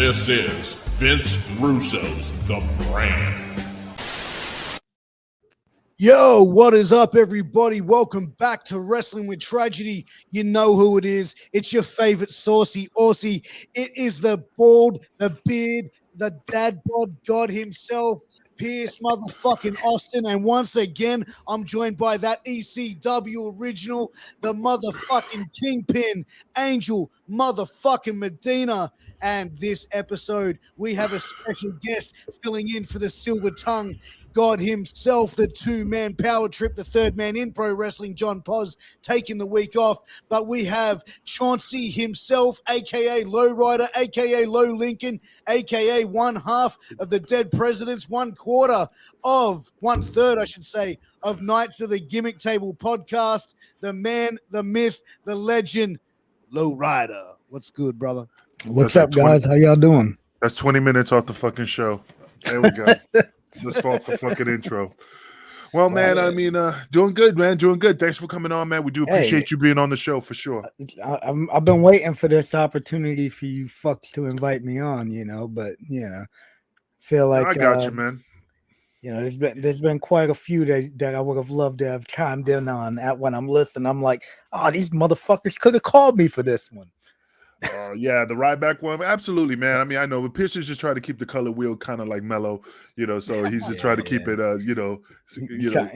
This is Vince Russo's The Brand. Yo, what is up, everybody? Welcome back to Wrestling with Tragedy. You know who it is. It's your favorite saucy Aussie. It is the bald, the beard, the dad bod god himself, Piers motherfucking Austin. And once again, I'm joined by that ECW original, the motherfucking Kingpin, Angel motherfucking Medina. And this episode, we have a special guest filling in for the Silver Tongue God himself, the two-man power trip, the third man in pro wrestling, John Poz, taking the week off. But we have Chauncey himself, a.k.a. Lowryda, a.k.a. Low Lincoln, a.k.a. one half of the Dead Presidents, one third, I should say, of Knights of the Gimmick Table podcast, the man, the myth, the legend, Lowryda. What's good, brother? What's up, guys? How y'all doing? That's 20 minutes off the fucking show. There we go. Just fought the fucking intro. Well, man, I mean, doing good, man. Doing good. Thanks for coming on, man. We do appreciate you being on the show for sure. I've been waiting for this opportunity for you fucks to invite me on, but feel like I got you, man. There's been quite a few that I would have loved to have chimed in on. At when I'm listening, I'm like, these motherfuckers could have called me for this one. Yeah, the ride back one, absolutely, man. I mean, I know, but Pierce is just trying to keep the color wheel kind of like mellow, so he's just trying to keep it,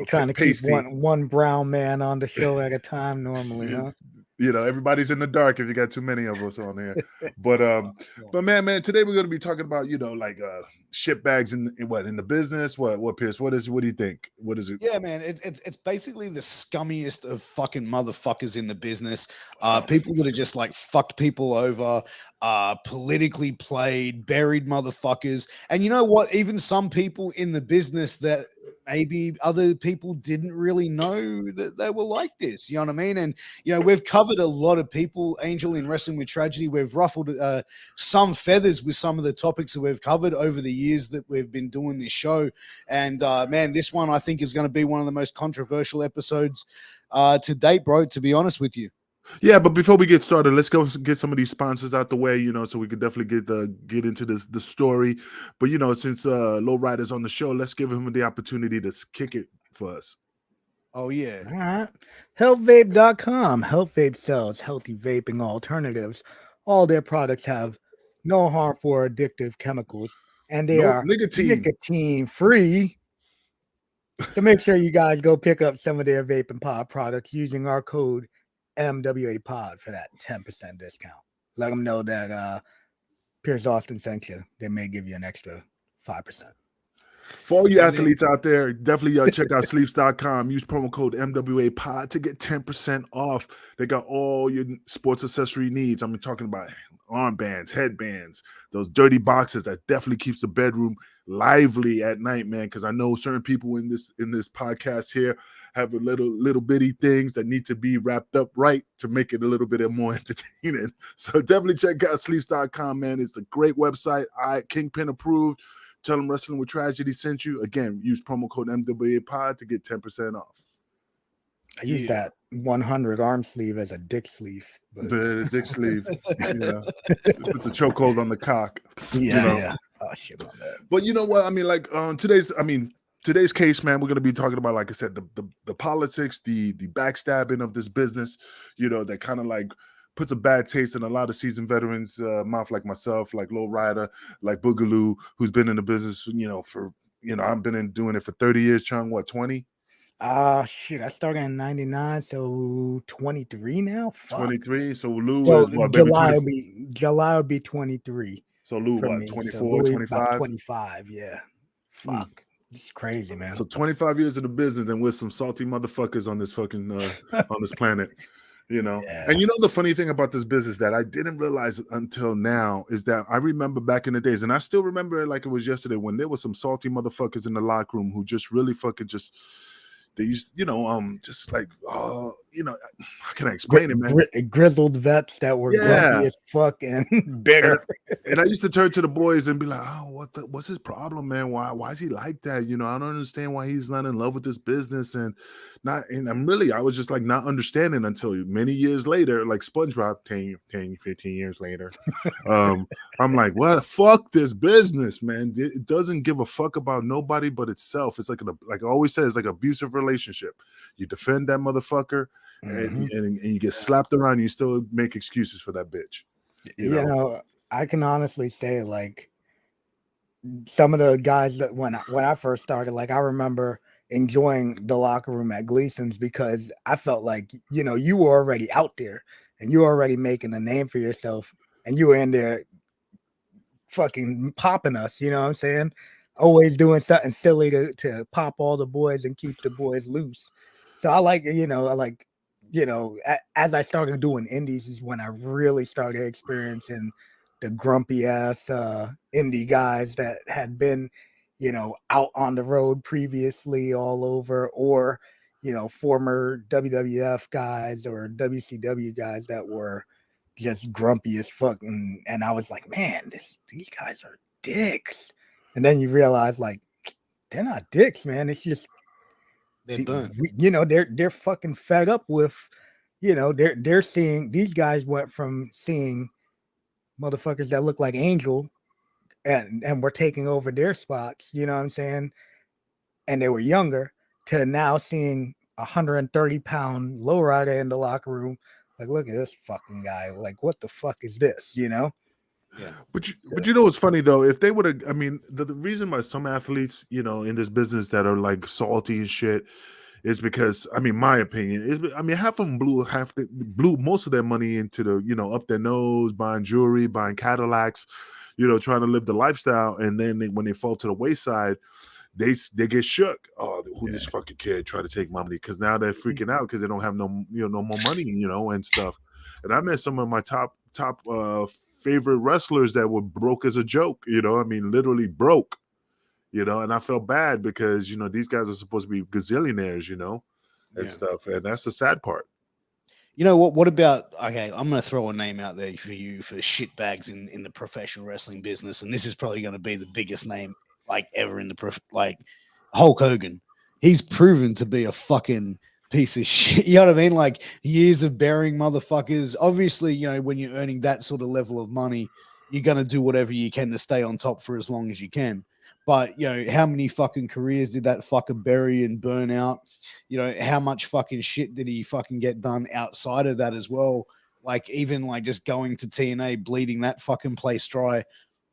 trying to pasty. keep one brown man on the show at a time normally, huh? Everybody's in the dark if you got too many of us on here. But man, today we're gonna be talking about shit bags in the business. What Pierce? What do you think? What is it? Yeah, man, it's basically the scummiest of fucking motherfuckers in the business. People that are just like fucked people over, politically played, buried motherfuckers. And you know what? Even some people in the business that maybe other people didn't really know that they were like this. You know what I mean? And we've covered a lot of people, Angel, in Wrestling with Tragedy. We've ruffled some feathers with some of the topics that we've covered over the years that we've been doing this show. And man, this one I think is going to be one of the most controversial episodes to date, bro, to be honest with you. Yeah, but before we get started, let's go get some of these sponsors out the way, so we could definitely get into the story. But since Lowryda's on the show, let's give him the opportunity to kick it for us. Oh yeah. All right. Healthvape.com. Health Vape sells healthy vaping alternatives. All their products have no harmful or addictive chemicals, and they are nicotine free. So make sure you guys go pick up some of their vape and pod products using our code MWA Pod for that 10% discount. Let them know that Piers Austin sent you. They may give you an extra 5%. For all you athletes out there, definitely check out sleeps.com. Use promo code MWA Pod to get 10% off. They got all your sports accessory needs. I'm talking about armbands, headbands, those dirty boxes that definitely keeps the bedroom lively at night, man. Because I know certain people in this podcast here have a little bitty things that need to be wrapped up right to make it a little bit more entertaining. So definitely check out sleeps.com, man. It's a great website. Kingpin approved. Tell them Wrestling with Tragedy sent you. Again, use promo code MWA Pod to get 10% off. I use that 100 arm sleeve as a dick sleeve. But the dick sleeve, it's a chokehold on the cock. Yeah. Oh shit, my bad. But you know what? I mean, like today's case, man, we're gonna be talking about, like I said, the politics, the backstabbing of this business. That kind of like puts a bad taste in a lot of seasoned veterans' mouth, like myself, like Lowryda, like Boogaloo, who's been in the business, for I've been doing it for 30 years. Chung, what, 20? Shit, I started in 99, so 23 now. Fuck. 23. So Lou is what, July will be 23. So Lou, what, 24, 25? 25, yeah. Fuck. It's crazy, man. So 25 years of the business, and with some salty motherfuckers on this fucking on this planet. Yeah. And the funny thing about this business that I didn't realize until now is that I remember back in the days, and I still remember it like it was yesterday, when there was some salty motherfuckers in the locker room who just really fucking just, they used, just like, how can I explain it, man? Grizzled vets that were grumpy as fuck and bitter. And I used to turn to the boys and be like, what's his problem, man? Why is he like that? I don't understand why he's not in love with this business. And I was just like not understanding until many years later, like SpongeBob, 10, 15 years later. I'm like, well, fuck this business, man. It doesn't give a fuck about nobody but itself. It's like I always say, it's like an abusive relationship. You defend that motherfucker, and you get slapped around. And you still make excuses for that bitch. You know, I can honestly say, like, some of the guys that when I first started, like, I remember enjoying the locker room at Gleason's because I felt like, you know, you were already out there and you were already making a name for yourself, and you were in there fucking popping us, you know what I'm saying? Always doing something silly to pop all the boys and keep the boys loose. So I like, as I started doing indies is when I really started experiencing the grumpy ass indie guys that had been, you know, out on the road previously all over, or, you know, former WWF guys or WCW guys that were just grumpy as fuck. And I was like, man, these guys are dicks. And then you realize, like, they're not dicks, man. It's just they're burnt. You know, they're fucking fed up with, you know, they're seeing, these guys went from seeing motherfuckers that look like Angel and were taking over their spots, you know what I'm saying? And they were younger, to now seeing 130-pound Lowryda in the locker room. Like, look at this fucking guy. Like, what the fuck is this, you know? Yeah. But you know what's funny though? If they would have, I mean, the reason why some athletes, you know, in this business that are like salty and shit is because, I mean, my opinion is, I mean, half of them blew most of their money into the, you know, up their nose, buying jewelry, buying Cadillacs, you know, trying to live the lifestyle. And then when they fall to the wayside, they get shook. Oh, who this fucking kid trying to take my money? Because now they're freaking out because they don't have no more money, you know, and stuff. And I met some of my top favorite wrestlers that were broke as a joke, you know, I mean, literally broke, you know, and I felt bad because, you know, these guys are supposed to be gazillionaires, you know, and stuff. And that's the sad part. You know what about, okay, I'm going to throw a name out there for you for shitbags in the professional wrestling business. And this is probably going to be the biggest name like ever in the, like Hulk Hogan. He's proven to be a fucking piece of shit. You know what I mean? Like years of burying motherfuckers. Obviously, you know, when you're earning that sort of level of money, you're going to do whatever you can to stay on top for as long as you can. But, you know, how many fucking careers did that fucker bury and burn out? You know, how much fucking shit did he fucking get done outside of that as well? Like, even like just going to TNA, bleeding that fucking place dry,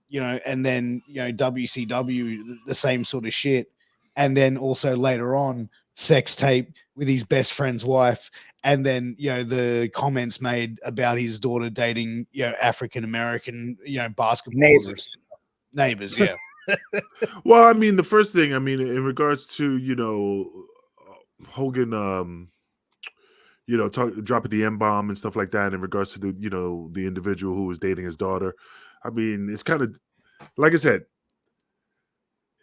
you know, and then, you know, WCW, the same sort of shit. And then also later on, sex tape with his best friend's wife. And then, you know, the comments made about his daughter dating, you know, African-American, you know, basketball neighbors. Yeah. Well, I mean, the first thing, I mean, in regards to, you know, Hogan, you know, dropping the M-bomb and stuff like that in regards to the, you know, the individual who was dating his daughter. I mean, it's kind of, like I said,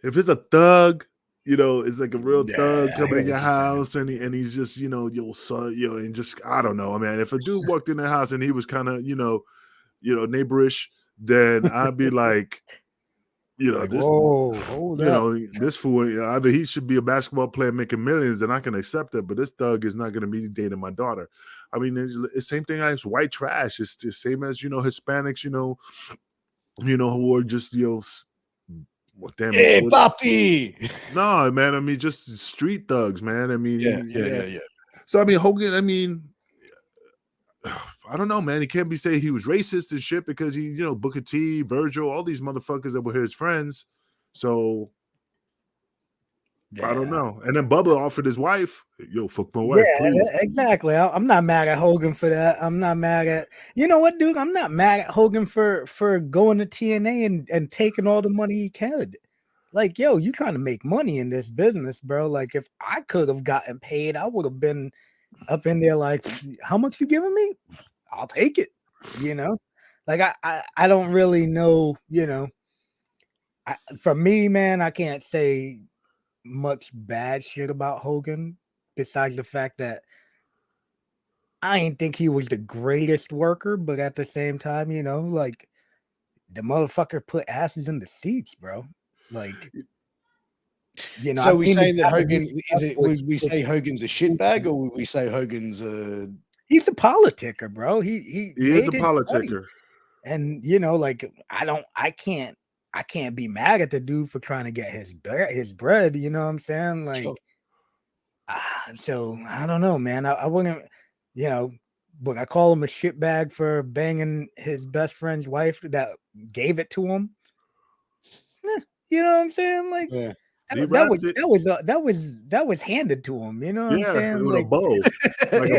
if it's a thug, you know, it's like a real thug coming in your house and he's just, you know, your son, you know, and just, I don't know. I mean, if a dude walked in the house and he was kind of, you know, neighborish, then I'd be like, you know, like, this, whoa, hold you up. know, this fool, either he should be a basketball player making millions, and I can accept it, but this thug is not going to be dating my daughter. I mean, it's the same thing as white trash. It's the same as, you know, Hispanics, you know, who are just, you know, what damn Hey, it. papi. No, man. I mean, just street thugs, man. I mean, Yeah. So, I mean, Hogan, I mean, I don't know, man. He can't be saying he was racist and shit because he, you know, Booker T, Virgil, all these motherfuckers that were his friends. So I don't know. And then Bubba offered his wife, yo, fuck my wife, please. Exactly. I'm not mad at Hogan for that. I'm not mad at, you know what, dude? I'm not mad at Hogan for going to TNA and taking all the money he could. Like, yo, you trying to make money in this business, bro. Like, if I could have gotten paid, I would have been up in there like, how much you giving me? I'll take it. You know, like I don't really know, you know. For me, man, I can't say much bad shit about Hogan besides the fact that I didn't think he was the greatest worker, but at the same time, you know, like the motherfucker put asses in the seats, bro. Like, You know, so I've we seen the saying that Hogan Japanese is stuff it? Would we say with Hogan's a shitbag, or would we say Hogan's a? he's a politicker, bro. He He is a made his money. politicker. And you know, like I can't be mad at the dude for trying to get his bread. You know what I'm saying? Like, Sure. so I don't know, man. I wouldn't, you know, but I call him a shitbag for banging his best friend's wife that gave it to him. You know what I'm saying? Like, Yeah. He wrapped it. that was handed to him. You know what I'm Yeah, saying? with a Like, bow,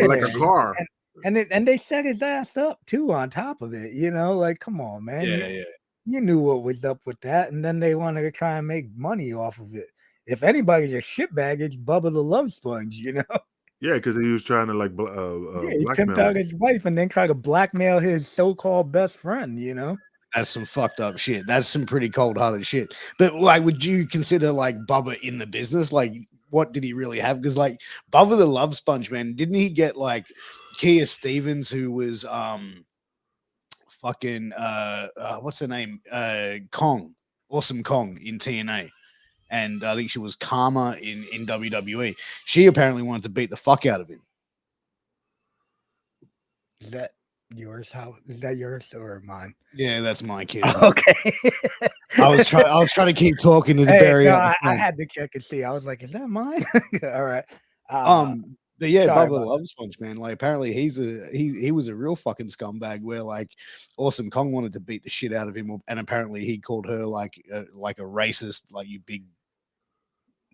like a car. and they set his ass up too on top of it. You know, like, come on, man. Yeah. You knew what was up with that, and then they wanted to try and make money off of it. If anybody's a shitbag, it's Bubba the Love Sponge, you know? Yeah, because he was trying to like Yeah, he pimped blackmail out him. his wife and then tried to blackmail his so-called best friend, you know? That's some fucked up shit. That's some pretty cold-hearted shit. But like, would you consider like Bubba in the business? Like, what did he really have? Because like Bubba the Love Sponge, man, didn't he get like Kia Stevens, who was fucking what's her name? Kong, Awesome Kong in TNA. And I think she was Karma in WWE. She apparently wanted to beat the fuck out of him. Is that yours? How is that yours or mine? Yeah, that's my kid. Okay. I was trying to keep talking to bury out. I had to check and see. I was like, is that mine? All right. But yeah, sorry Bubba the Love Sponge, man. Like apparently he was a real fucking scumbag where like Awesome Kong wanted to beat the shit out of him, and apparently he called her like a racist, like you big.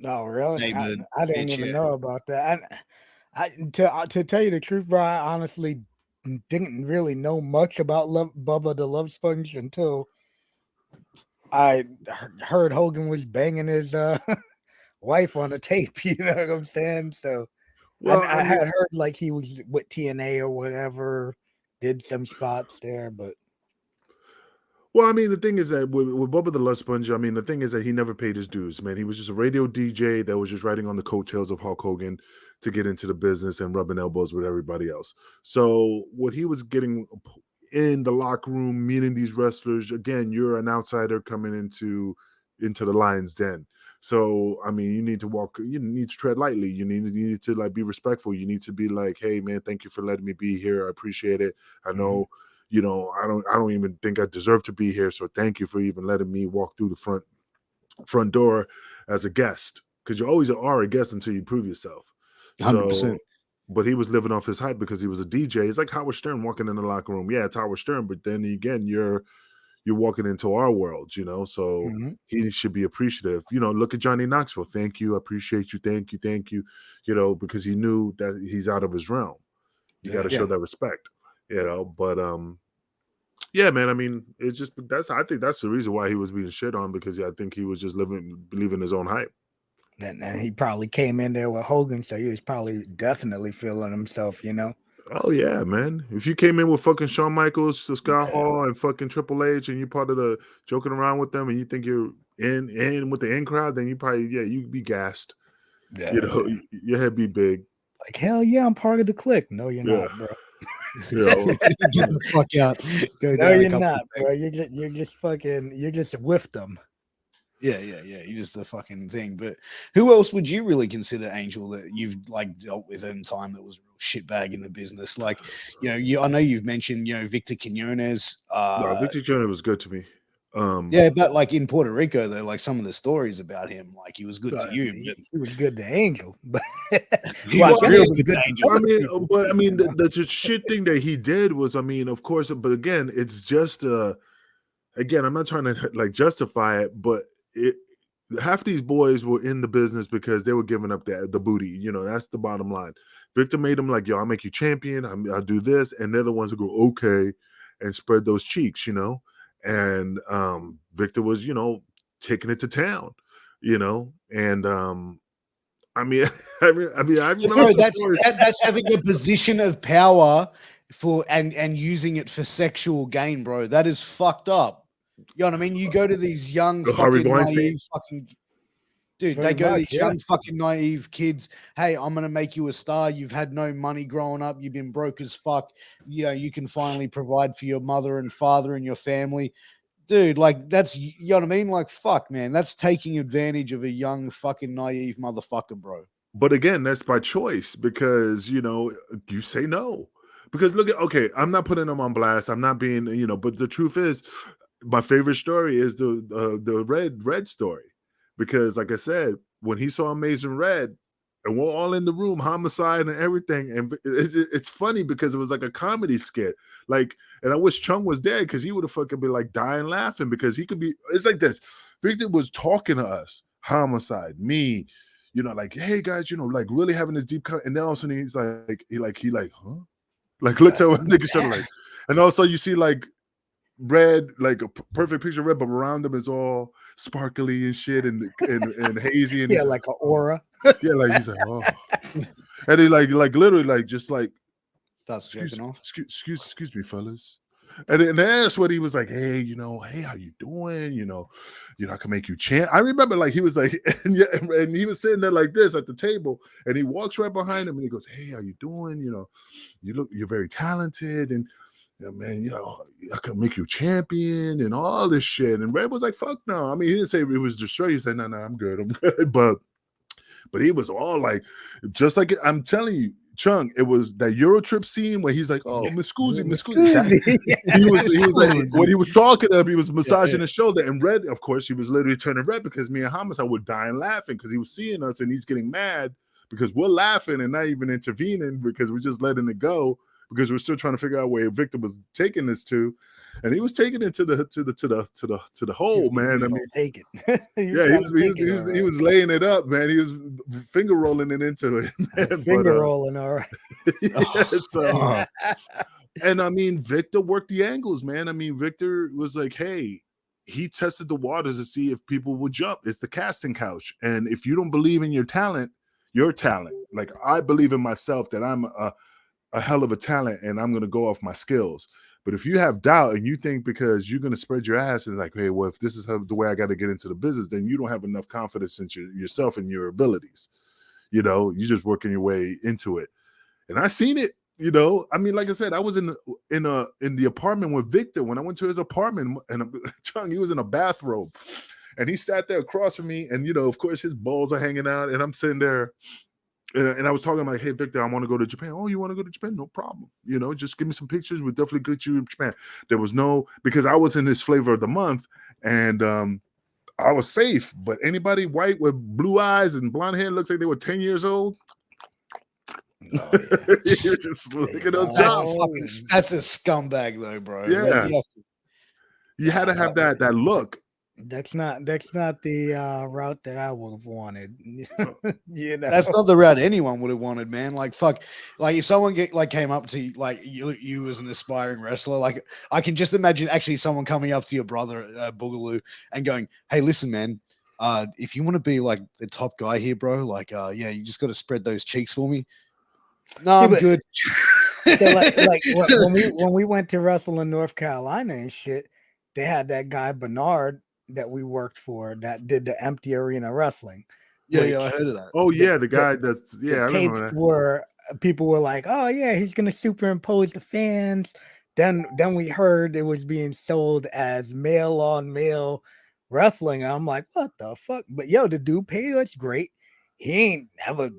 No, really? I bitch, didn't even yeah. know about that. To tell you the truth, bro, I honestly didn't really know much about Bubba the Love Sponge until I heard Hogan was banging his wife on a tape. You know what I'm saying? So Well, I had heard like he was with TNA or whatever, did some spots there, but. Well, I mean, the thing is that with Bubba the Love Sponge, I mean, the thing is that he never paid his dues, man. He was just a radio DJ that was just riding on the coattails of Hulk Hogan to get into the business and rubbing elbows with everybody else. So what he was getting in the locker room, meeting these wrestlers, again, you're an outsider coming into the lion's den. So, I mean, you need to tread lightly. You need to like be respectful. You need to be like, hey, man, thank you for letting me be here. I appreciate it. I know. You know, I don't even think I deserve to be here. So thank you for even letting me walk through the front door as a guest. Because you always are a guest until you prove yourself. 100%. So, but he was living off his hype because he was a DJ. It's like Howard Stern walking in the locker room. Yeah, it's Howard Stern, but then again, you're walking into our world, you know. So he should be appreciative. You know, look at Johnny Knoxville. Thank you, I appreciate you, thank you. You know, because he knew that he's out of his realm. You got to show that respect. You know, but yeah, man. I mean, it's just I think that's the reason why he was being shit on, because I think he was just believing his own hype. And he probably came in there with Hogan, so he was probably definitely feeling himself, you know. Oh yeah, man. If you came in with fucking Shawn Michaels, Scott Hall, and fucking Triple H, and you're part of the joking around with them, and you think you're in with the in crowd, then you probably you'd be gassed. Yeah, you know, your head be big. Like hell yeah, I'm part of the clique. No, you're not, bro. You know, get the fuck out. Go no, down you're not, bro. You're just with them. Yeah. You're just the fucking thing. But who else would you really consider, Angel, that you've like dealt with in time that was a real shitbag in the business? Like, you know, I know you've mentioned, you know, Victor Quinones. no, Victor Quinones was good to me. Yeah, but like in Puerto Rico, though, like some of the stories about him, like he was good to you. He was good to Angel, but he was real good to Angel. I mean, the shit thing that he did was, I mean, of course, but again, it's just again, I'm not trying to like justify it, but half these boys were in the business because they were giving up the booty. You know, that's the bottom line. Victor made them like, yo, I'll make you champion. I'll do this, and they're the ones who go okay and spread those cheeks. You know. And Victor was, you know, taking it to town, you know, and I mean, I remember that's having a position of power for and using it for sexual gain, bro. That is fucked up. You know what I mean? You go to these young fucking naive fucking dude. They go to these young fucking naive kids. Hey, I'm gonna make you a star. You've had no money growing up. You've been broke as fuck. You know, you can finally provide for your mother and father and your family. Dude, like that's, you know what I mean? Like, fuck, man, that's taking advantage of a young fucking naive motherfucker, bro. But again, that's by choice because, you know, you say no. Because look at, okay, I'm not putting them on blast. I'm not being, you know, but the truth is, my favorite story is the red story. Because like I said, when he saw Amazing Red, and we're all in the room, homicide and everything. And it's funny because it was like a comedy skit. Like, and I wish Chung was there because he would have fucking been like dying laughing because he could be, it's like this. Victor was talking to us, homicide, me, you know, like, hey guys, you know, like really having this deep cut. And then all of a sudden he's like, he like, huh? Like looks at niggas like, and also you see like Red, like a perfect picture of Red, but around them is all sparkly and shit and hazy and yeah, like an aura. Yeah, like he's like, oh, and he like literally like just like starts jerking off. Excuse me, fellas. And that's what he was like, hey, you know, hey, how you doing? You know, I can make you chant. I remember like he was like, and he was sitting there like this at the table, and he walks right behind him and he goes, hey, how you doing? You know, you're very talented, and yeah, man, you know, I can make you champion and all this shit. And Red was like, fuck no. I mean, he didn't say it was destroyed. He said, no, I'm good. But he was all like, just like I'm telling you, Chung, it was that Euro trip scene where he's like, oh, Miss Scusi. He was like, when he was talking to him, he was massaging his shoulder. And Red, of course, he was literally turning red because me and Homicide were dying laughing because he was seeing us and he's getting mad because we're laughing and not even intervening because we're just letting it go because we're still trying to figure out where Victor was taking this to. And he was taking it to the hole, man. I mean, take it. he was laying it up, man. He was finger rolling it into it, man. Rolling, all right. Yeah, and I mean, Victor worked the angles, man. I mean, Victor was like, hey, he tested the waters to see if people would jump. It's the casting couch, and if you don't believe in your talent, like I believe in myself that I'm a hell of a talent, and I'm going to go off my skills. But if you have doubt and you think because you're going to spread your ass and like, hey, well, if this is the way I got to get into the business, then you don't have enough confidence in yourself and your abilities. You know, you're just working your way into it. And I seen it, you know. I mean, like I said, I was in the apartment with Victor when I went to his apartment, and Chung, he was in a bathrobe, and he sat there across from me, and you know, of course, his balls are hanging out, and I'm sitting there. And I was talking like, hey, Victor, I want to go to Japan. Oh, you want to go to Japan? No problem. You know, just give me some pictures. We'll definitely get you in Japan. There was no, because I was in this flavor of the month and I was safe. But anybody white with blue eyes and blonde hair looks like they were 10 years old. Oh, yeah. Just look at those jobs. That's a scumbag though, bro. Yeah. You had to have that look. That's not the route that I would have wanted. You know, that's not the route anyone would have wanted, man. Like fuck, like if someone came up to you, like you as an aspiring wrestler, like I can just imagine actually someone coming up to your brother Boogaloo and going, "Hey, listen, man, if you want to be like the top guy here, bro, like yeah, you just got to spread those cheeks for me." No, I'm good. like when we went to wrestle in North Carolina and shit, they had that guy Bernard that we worked for that did the empty arena wrestling. Yeah, I heard of that. Oh yeah, the guy that's I remember that. Where people were like, "Oh yeah, he's gonna superimpose the fans." Then we heard it was being sold as male on male wrestling. I'm like, what the fuck? But yo, the dude paid us great. He ain't ever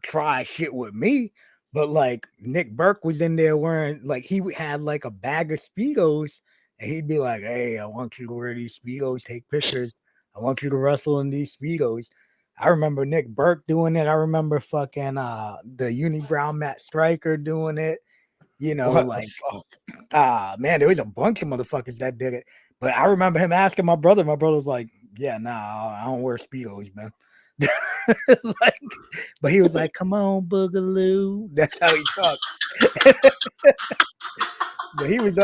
try shit with me. But like Nick Burke was in there wearing like he had like a bag of Speedos. And he'd be like, hey, I want you to wear these Speedos, take pictures. I want you to wrestle in these Speedos. I remember Nick Burke doing it. I remember fucking the Unibrow Matt Striker doing it. You know, man, there was a bunch of motherfuckers that did it. But I remember him asking my brother. My brother was like, yeah, nah, I don't wear Speedos, man. But he was like, come on, Boogaloo. That's how he talked. But he was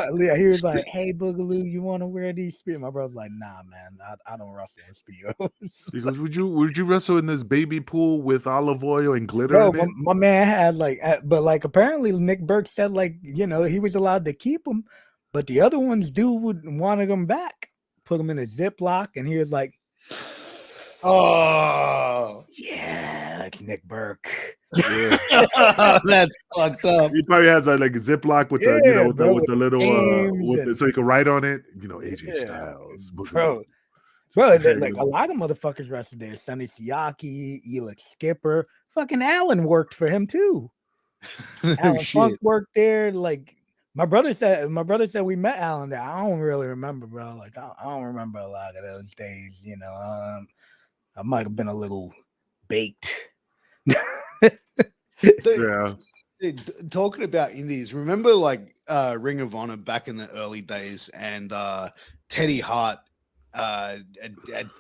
like, hey, Boogaloo, you want to wear these Speedos? My brother's like, nah, man, I don't wrestle in Speedos. He goes, would you wrestle in this baby pool with olive oil and glitter? Bro, my man had like, but like apparently Nick Burke said like, you know, he was allowed to keep them, but the other ones would wanted them back, put them in a Ziploc, and he was like, oh yeah, that's Nick Burke. Yeah. That's fucked up. He probably has like a Ziploc with the with the little so he can write on it. AJ Styles, bro. Like a lot of motherfuckers wrestled there. Sonny Siaki, Elix Skipper, fucking Alan worked for him too. Alan Funk worked there. Like my brother said we met Alan there. I don't really remember, bro. Like I don't remember a lot of those days. I might have been a little baked. Dude, talking about indies, remember like Ring of Honor back in the early days, and Teddy Hart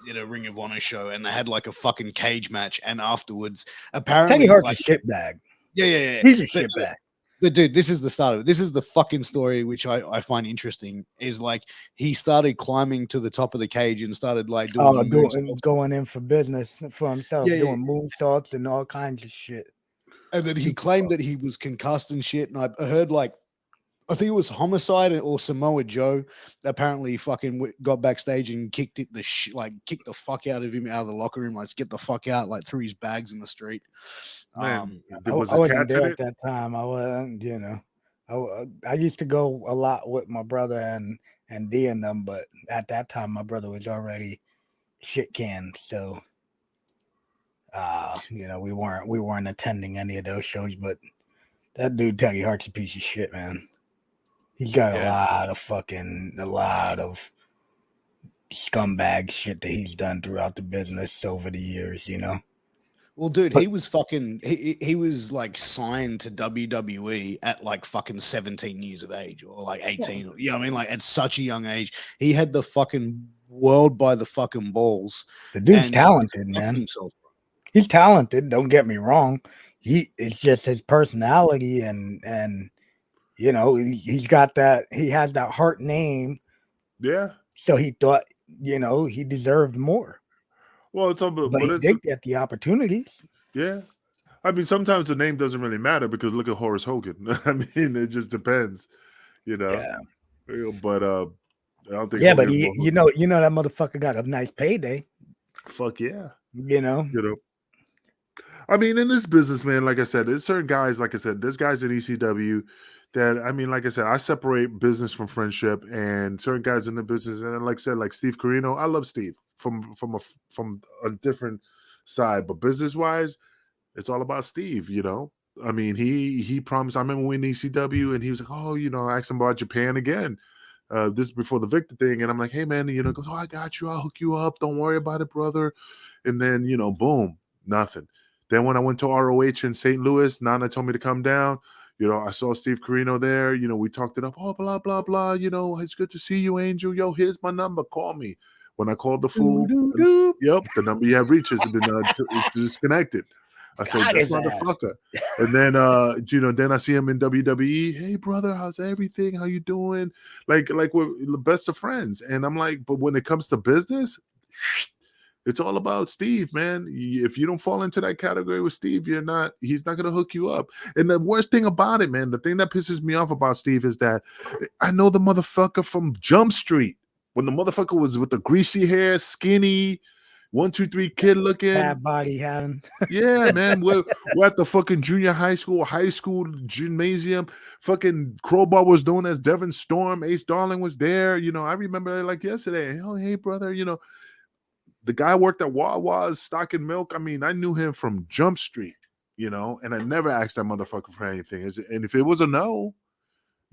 did a Ring of Honor show, and they had like a fucking cage match, and afterwards, apparently, Teddy Hart's a shitbag. Yeah. He's a shitbag. But dude, this is the start of it. This is the fucking story which I find interesting. Is like he started climbing to the top of the cage and started like going in for business for himself, doing moonsaults and all kinds of shit. And then he claimed that he was concussed and shit. And I heard like, I think it was Homicide or Samoa Joe. Apparently, fucking got backstage and kicked the fuck out of him out of the locker room. Like, get the fuck out! Like, threw his bags in the street. I wasn't there at that time. I wasn't, I used to go a lot with my brother and D and them, but at that time, my brother was already shit canned, so we weren't attending any of those shows. But that dude Teddy Hart's a piece of shit, man. He's got a lot of scumbag shit that he's done throughout the business over the years, Well, dude, he was fucking he was like signed to WWE at like fucking 17 years of age or like 18. I mean, like at such a young age. He had the fucking world by the fucking balls. The dude's talented, man. Himself. He's talented, don't get me wrong. It's just his personality and he's got that, he has that Hart name. Yeah. So he thought, he deserved more. Well, but he did get the opportunities. Yeah. I mean, sometimes the name doesn't really matter because look at Horace Hogan. I mean, it just depends, Yeah. But I don't think. Yeah, but that motherfucker got a nice payday. Fuck yeah. I mean, in this business, man, like I said, there's certain guys, like I said, there's guys in ECW that, I mean, like I said, I separate business from friendship, and certain guys in the business, and like I said, like Steve Corino, I love Steve from a different side, but business-wise, it's all about Steve, I mean, he promised, I remember when ECW, and he was like, I asked him about Japan again. This is before the Victor thing, and I'm like, hey, man, goes, I got you, I'll hook you up, don't worry about it, brother. And then, boom, nothing. Then when I went to ROH in St. Louis, Nana told me to come down. I saw Steve Corino there. We talked it up. Oh, blah, blah, blah. It's good to see you, Angel. Yo, here's my number. Call me. When I called the fool, yep, the number you have reached has been disconnected. I said, this motherfucker. And then, then I see him in WWE. Hey, brother, how's everything? How you doing? Like we're the best of friends. And I'm like, but when it comes to business, it's all about Steve, man. If you don't fall into that category with Steve, he's not going to hook you up. And the worst thing about it, man, the thing that pisses me off about Steve is that I know the motherfucker from Jump Street. When the motherfucker was with the greasy hair, skinny, 1, 2, 3 kid looking. Bad body having. Yeah, man. We're at the fucking junior high school gymnasium. Fucking Crowbar was known as Devin Storm. Ace Darling was there. I remember like yesterday. Oh, hey, brother, the guy worked at Wawa's stocking milk. I mean, I knew him from Jump Street, and I never asked that motherfucker for anything. And if it was a no,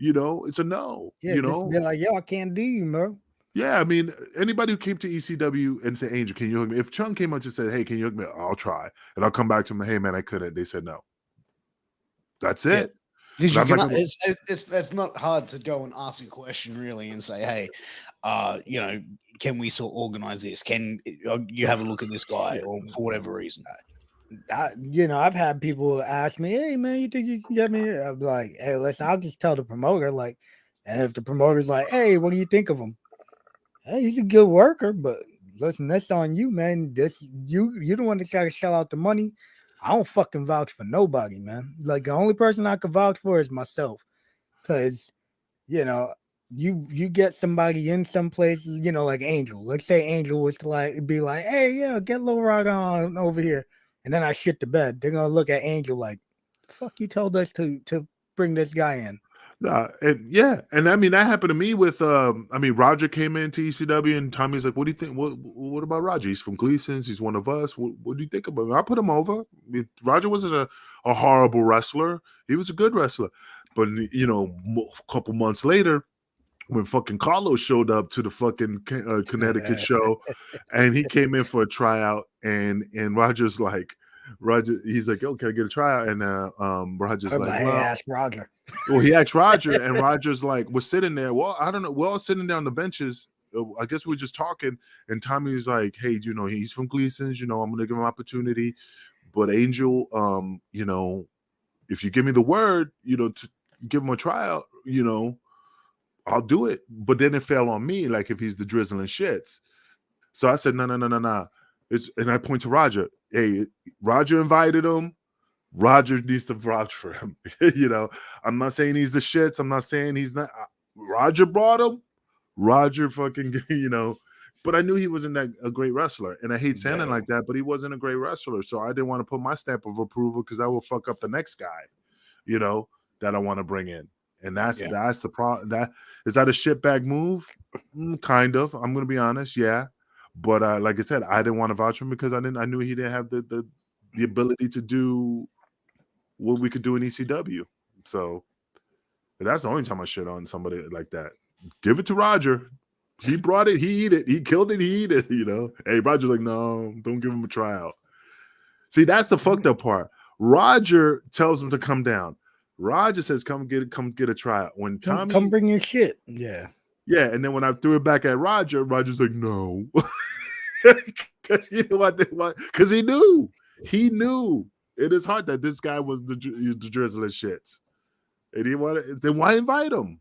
it's a no. Yeah, just be like, yo, I can't do you, bro. Yeah, I mean, anybody who came to ECW and said, Angel, can you hook me? If Chung came up and said, hey, can you hook me? I'll try. And I'll come back to him, hey, man, I couldn't. They said no. That's it. It's not hard to go and ask a question, really, and say, hey, can we sort of organize this? Can you have a look at this guy, or for whatever reason? I've had people ask me, hey, man, you think you can get me here? I'm like, hey, listen, I'll just tell the promoter, like, and if the promoter's like, hey, what do you think of him? Hey, he's a good worker, but listen, that's on you, man. You're the one that's got to shell out the money. I don't fucking vouch for nobody, man. Like, the only person I can vouch for is myself. Because, you get somebody in some places, like Angel. Let's say Angel was to be like, hey, yeah, get Lowryda on over here. and then I shit the bed, they're gonna look at Angel like, "Fuck, you told us to bring this guy in." And I mean that happened to me with Roger came into ECW and Tommy's like, "What do you think? What about Roger? He's from Gleason's. He's one of us. What do you think about him?" I put him over. Roger wasn't a horrible wrestler. He was a good wrestler, but you know, a couple months later, when fucking Carlos showed up to the fucking Connecticut show, and he came in for a tryout, and Roger's like. He's like, "Oh, can I get a tryout?" And Roger's like, "Hey, ask Roger." Well, he asked Roger, and Roger's like, we're sitting there. Well, I don't know. We're all sitting down on the benches. I guess we're just talking. And Tommy's like, "Hey, you know, he's from Gleason's. You know, I'm gonna give him an opportunity. But Angel, you know, if you give me the word, you know, to give him a tryout, you know, I'll do it." But then it fell on me, like if he's the drizzling shits. So I said, no. And I point to Roger. Hey, Roger invited him. Roger needs to vouch for him. You know, I'm not saying he's the shits. I'm not saying he's not. Roger brought him. Roger fucking, you know, but I knew he wasn't a great wrestler. And I hate sounding like that, but he wasn't a great wrestler. So I didn't want to put my stamp of approval because I will fuck up the next guy, you know, that I want to bring in. And that's the problem. Is that a shitbag move? Kind of. I'm going to be honest. Yeah. But like I said, I didn't want to vouch for him because I knew he didn't have the ability to do what we could do in ECW. So that's the only time I shit on somebody like that. Give it to Roger. He brought it, he eat it, he killed it, he eat it, you know. Hey, Roger's like, no, don't give him a tryout. See, that's the fucked up part. Roger tells him to come down. Roger says, come get a tryout. When Tommy come bring your shit. Yeah. Yeah, and then when I threw it back at Roger, Roger's like, no. Because you know what? Because he knew. He knew in his heart that this guy was the drizzling shits. And he wanted, then why invite him?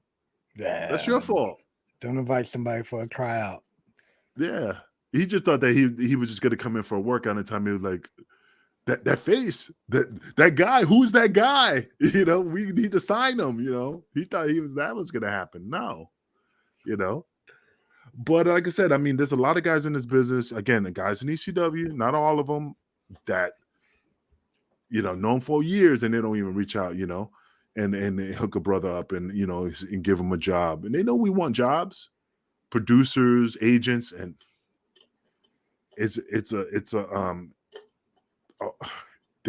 Yeah. That's your fault. Don't invite somebody for a tryout. Yeah. He just thought that he was just gonna come in for a workout, and time he was like, that face, that guy, who's that guy? You know, we need to sign him, you know. He thought that was gonna happen. No, you know. But like I said, I mean, there's a lot of guys in this business. Again, the guys in ECW, not all of them, that you know, known for years, and they don't even reach out, you know, and they hook a brother up and you know and give him a job, and they know we want jobs, producers, agents, and they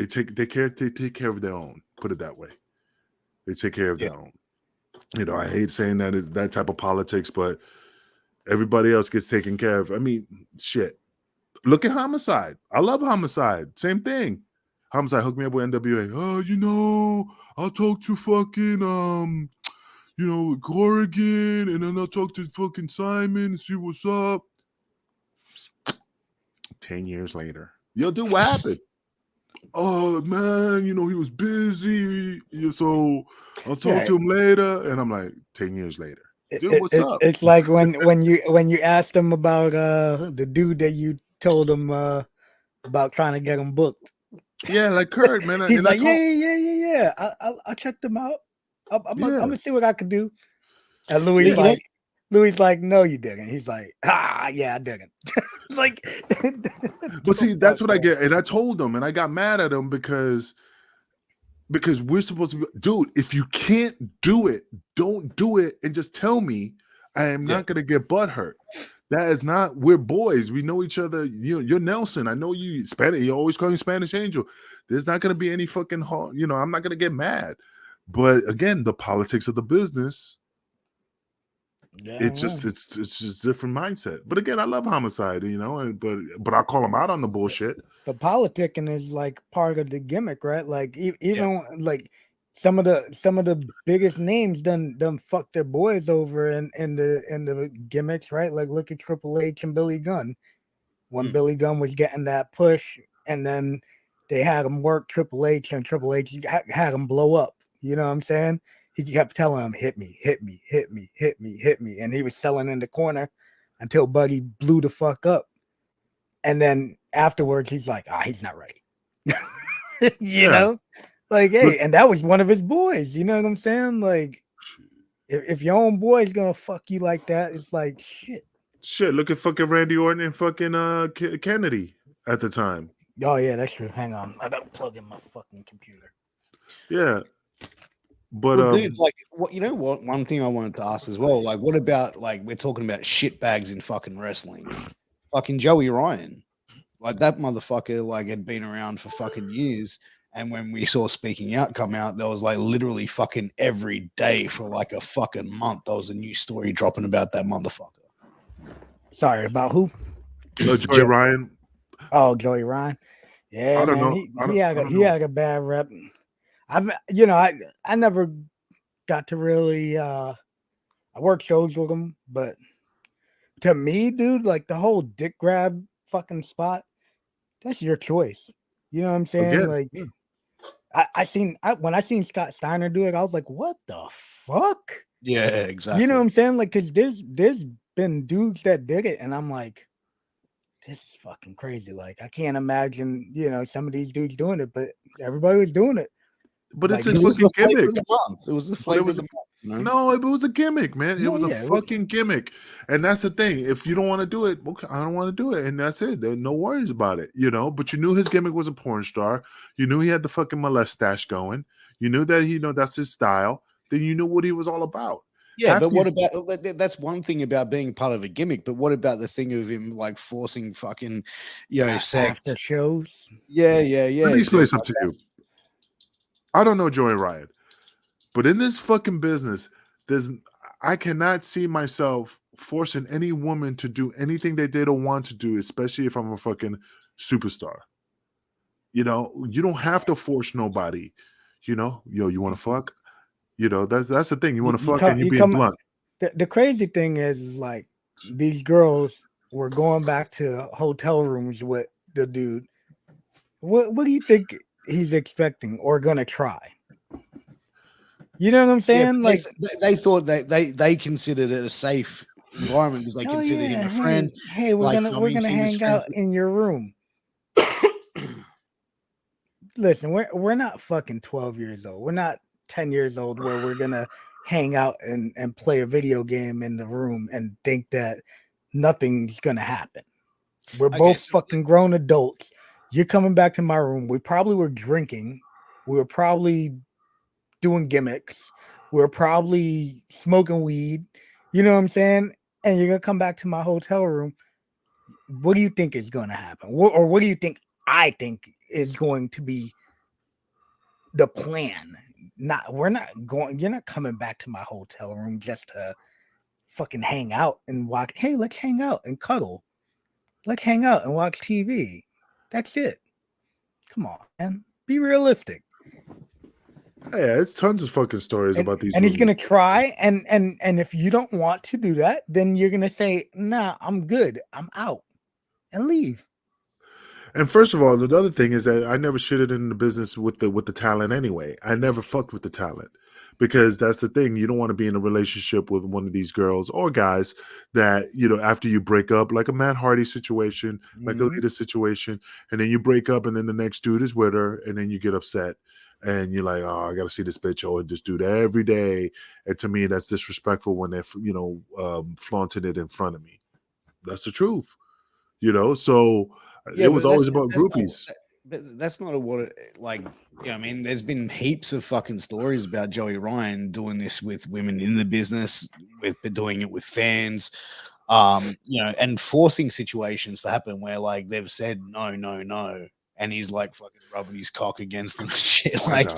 take care of their own. Put it that way. They take care of their own. You know, I hate saying that is that type of politics, but everybody else gets taken care of. I mean, shit. Look at Homicide. I love Homicide. Same thing. Homicide hooked me up with NWA. Oh, you know, I'll talk to fucking you know, Corrigan, and then I'll talk to fucking Simon and see what's up. 10 years later. Yo, dude, what happened? Oh man, you know, he was busy. So I'll talk to him later. And I'm like, 10 years later. Dude, what's up? It's like when you asked him about the dude that you told him about trying to get him booked. Yeah, like Kurt, man. He's like, yeah. I'll check them out. I'm gonna see what I can do. And Louis like, no, you didn't. He's like, yeah, I didn't. Like, but see, that's what I get. And I told him, and I got mad at him because we're supposed to be, dude, if you can't do it, don't do it, and just tell me. I am not gonna get butthurt. That is not, we're boys. We know each other. You're Nelson. I know you Spanish. You always call me Spanish Angel. There's not gonna be any fucking hard, you know, I'm not gonna get mad. But again, the politics of the business. It's just different mindset. But again, I love Homicide, you know, but I call him out on the bullshit. The politicking is like part of the gimmick, right? Like even like some of the biggest names done fuck their boys over in the gimmicks, right? Like look at Triple H and Billy Gunn. When Billy Gunn was getting that push, and then they had him work Triple H, and Triple H had him blow up. You know what I'm saying? He kept telling him, hit me. And he was selling in the corner until Buddy blew the fuck up. And then afterwards, he's like, he's not ready. you know? Like, hey, and that was one of his boys. You know what I'm saying? Like, if your own boy is going to fuck you like that, it's like, shit. Shit, look at fucking Randy Orton and fucking Kennedy at the time. Oh yeah, that's true. Hang on, I gotta plug in my fucking computer. Yeah, but well, dude, like, what you know? What one thing I wanted to ask as well, like, what about like we're talking about shit bags in fucking wrestling? Fucking Joey Ryan, like that motherfucker, like had been around for fucking years. And when we saw Speaking Out come out, there was like literally fucking every day for like a fucking month. There was a new story dropping about that motherfucker. Sorry, about who? Joey Ryan. Oh, Joey Ryan. Yeah, I don't man. know. He had a bad rep. I never got to really I worked shows with him, but to me, dude, like the whole dick grab fucking spot, that's your choice. You know what I'm saying? Again, like yeah. when I seen Scott Steiner do it, I was like, what the fuck? Yeah, exactly. You know what I'm saying? Like, cause there's been dudes that did it, and I'm like, this is fucking crazy. Like, I can't imagine, some of these dudes doing it, but everybody was doing it. But like, it's a fucking gimmick. It was the flavor of the month. No, it was a gimmick, man. It was a fucking gimmick. And that's the thing. If you don't want to do it, okay, I don't want to do it. And that's it. There no worries about it, But you knew his gimmick was a porn star. You knew he had the fucking molest stash going. You knew that that's his style. Then you knew what he was all about. Yeah, but what about that's one thing about being part of a gimmick, but what about the thing of him like forcing fucking, sex after shows? Yeah. Let me explain something to you. I don't know Joey Ryan, but in this fucking business, I cannot see myself forcing any woman to do anything they don't want to do, especially if I'm a fucking superstar. You don't have to force nobody. You want to fuck? That's the thing. You want to fuck and you're being blunt. The crazy thing is like these girls were going back to hotel rooms with the dude. What do you think he's expecting or gonna try? You know what I'm saying? Yeah, like they thought they considered it a safe environment because they considered him a friend. Hey, we're gonna hang out in your room. Listen, we're not fucking 12 years old. We're not 10 years old where we're gonna hang out and play a video game in the room and think that nothing's gonna happen. We're both fucking grown adults. You're coming back to my room. We probably were drinking. We were probably doing gimmicks. We were probably smoking weed. You know what I'm saying? And you're gonna come back to my hotel room. What do you think is gonna happen? Or what do you think I think is going to be the plan? You're not coming back to my hotel room just to fucking hang out and watch. Hey, let's hang out and cuddle. Let's hang out and watch TV. That's it. Come on, man. Be realistic. Yeah, it's tons of fucking stories about these. And he's gonna try, and if you don't want to do that, then you're gonna say, "Nah, I'm good. I'm out," and leave. And first of all, the other thing is that I never shitted in the business with the talent anyway. I never fucked with the talent because that's the thing. You don't want to be in a relationship with one of these girls or guys that, after you break up, like a Matt Hardy situation, like a Lita situation, and then you break up and then the next dude is with her and then you get upset and you're like, oh, I got to see this bitch or this dude every day. And to me, that's disrespectful when they're, flaunting it in front of me. That's the truth, so... Yeah, it was always about groupies. But that's not I mean, there's been heaps of fucking stories about Joey Ryan doing this with women in the business, with doing it with fans, and forcing situations to happen where like they've said no, and he's like fucking rubbing his cock against them and shit. Like,